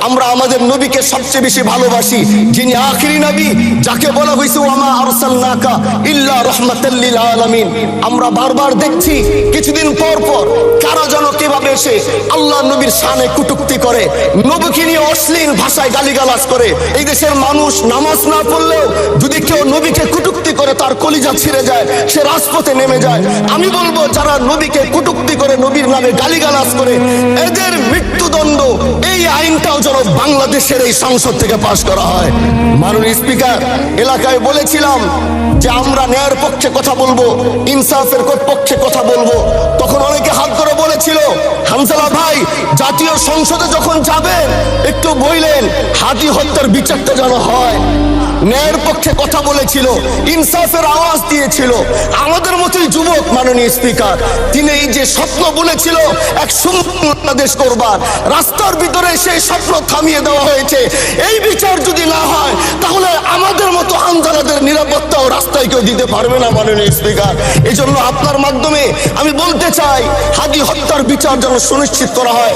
আমরা আমাদের নবীকে সবচেয়ে বেশি ভালোবাসি, যিনি আখিরি নবী, যাকে বলা হয়েছে ওয়ামা আরসালনাকা ইল্লা রাহমাতাল লিল আলামিন। আমরা বারবার দেখছি কিছুদিন পর পর কারা যেন কিভাবে এসে আল্লাহ নবীর শানে কটূক্তি করে, নবীকে নিয়ে অশ্লীল ভাষায় গালিগালাজ করে। এই দেশের মানুষ নামাজ না পড়লেও যদি কেউ নবীকে কটূক্তি করে তার কলিজা ছিঁড়ে যায়, সে রাজপথে নেমে যায়। আমি বলবো যারা নবীকে কটূক্তি করে, নবীর নামে গালিগালাজ করে, এদের মৃত্যুদণ্ড, এই আইনটাও যেন বাংলাদেশের এই সংসদ থেকে পাশ করা হয়। মাননীয় স্পিকার, এলাকায় বলেছিলাম যে আমরা ন্যায়ের পক্ষে কথা বলবো, ইনসাফের পক্ষে কথা বলবো। তখন অনেকে হাত ধরে বলেছিল, হামজালা ভাই জাতীয় সংসদে যখন যাবেন একটু বললেন হাদি হত্যার বিচারটা যেন হয়। ন্যায়ের পক্ষে কথা বলেছিল, ইনসাফের আওয়াজ দিয়েছিল। আমাদের মতোই যুবক মাননীয় স্পিকার, তিনি এই যে স্বপ্ন বলেছিল এক সুন্দর বাংলাদেশ করবার, রাস্তার ভিতরে সেই স্বপ্ন থামিয়ে দেওয়া হয়েছে। এই বিচার যদি না হয় তাহলে আমাদের মতো আন্দোলনের নিরাপত্তাও রাস্তায় কেউ দিতে পারবে না মাননীয় স্পিকার। এই জন্য আপনার মাধ্যমে আমি বলতে চাই, হাদি হত্যার বিচার যেন সুনিশ্চিত করা হয়।